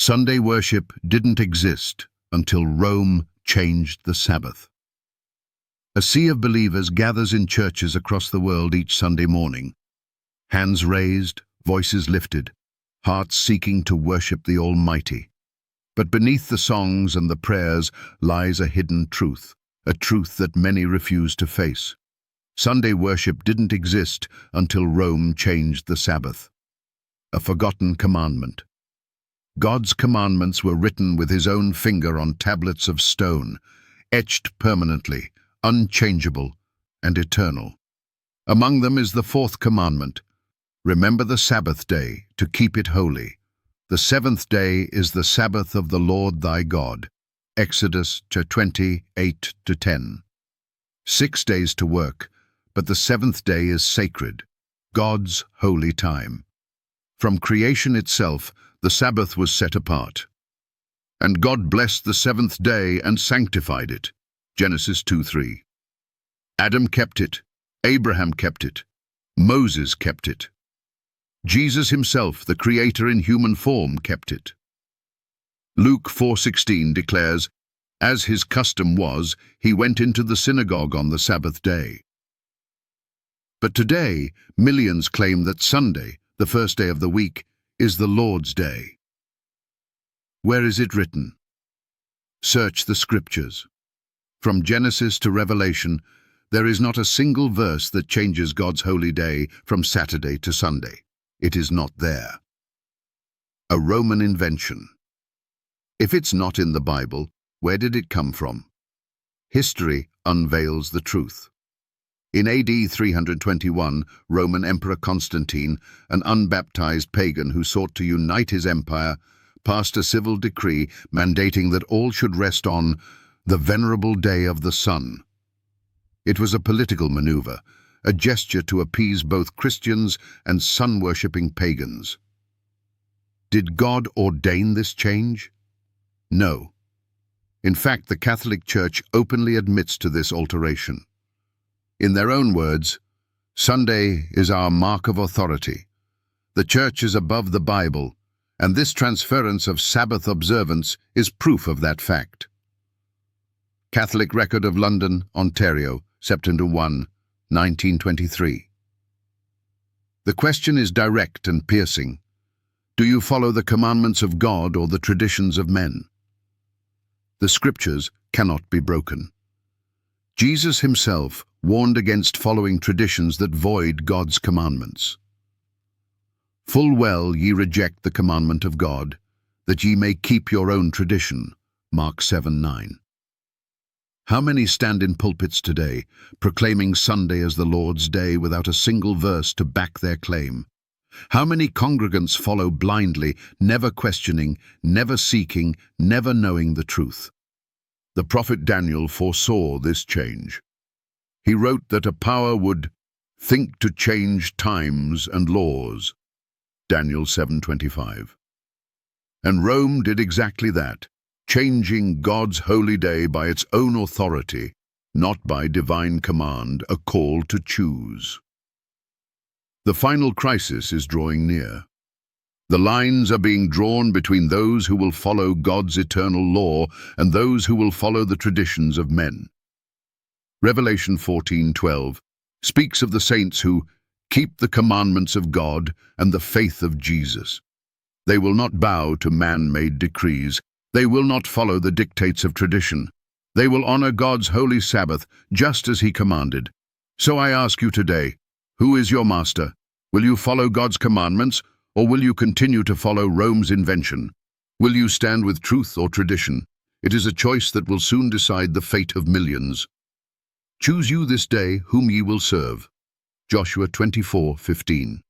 Sunday worship didn't exist until Rome changed the Sabbath. A sea of believers gathers in churches across the world each Sunday morning. Hands raised, voices lifted, hearts seeking to worship the Almighty. But beneath the songs and the prayers lies a hidden truth, a truth that many refuse to face. Sunday worship didn't exist until Rome changed the Sabbath. A forgotten commandment. God's commandments were written with his own finger on tablets of stone, etched permanently, unchangeable, and eternal. Among them is the fourth commandment: remember the Sabbath day, to keep it holy. The seventh day is the Sabbath of the Lord thy God. Exodus 20:8-10. 6 days to work, but the seventh day is sacred, God's holy time. From creation itself, the Sabbath was set apart. And God blessed the seventh day and sanctified it. Genesis 2:3. Adam kept it, Abraham kept it, Moses kept it. Jesus himself, the Creator in human form, kept it. Luke 4:16 declares, as his custom was, he went into the synagogue on the Sabbath day. But today, millions claim that Sunday, the first day of the week, is the Lord's day. Where is it written? Search the Scriptures. From Genesis to Revelation, there is not a single verse that changes God's holy day from Saturday to Sunday. It is not there. A Roman invention. If it's not in the Bible, where did it come from? History unveils the truth. In AD 321, Roman Emperor Constantine, an unbaptized pagan who sought to unite his empire, passed a civil decree mandating that all should rest on the venerable day of the sun. It was a political maneuver, a gesture to appease both Christians and sun-worshipping pagans. Did God ordain this change? No. In fact, the Catholic Church openly admits to this alteration. In their own words, Sunday is our mark of authority. The Church is above the Bible, and this transference of Sabbath observance is proof of that fact. Catholic Record of London, Ontario, September 1, 1923. The question is direct and piercing. Do you follow the commandments of God or the traditions of men? The Scriptures cannot be broken. Jesus himself warned against following traditions that void God's commandments. Full well ye reject the commandment of God, that ye may keep your own tradition. Mark 7:9. How many stand in pulpits today, proclaiming Sunday as the Lord's day without a single verse to back their claim? How many congregants follow blindly, never questioning, never seeking, never knowing the truth? The prophet Daniel foresaw this change. He wrote that a power would think to change times and laws. Daniel 7:25. And Rome did exactly that, changing God's holy day by its own authority, not by divine command, a call to choose. The final crisis is drawing near. The lines are being drawn between those who will follow God's eternal law and those who will follow the traditions of men. Revelation 14:12 speaks of the saints who keep the commandments of God and the faith of Jesus. They will not bow to man-made decrees. They will not follow the dictates of tradition. They will honor God's holy Sabbath just as he commanded. So I ask you today, who is your master? Will you follow God's commandments, or will you continue to follow Rome's invention? Will you stand with truth or tradition? It is a choice that will soon decide the fate of millions. Choose you this day whom ye will serve. Joshua 24:15.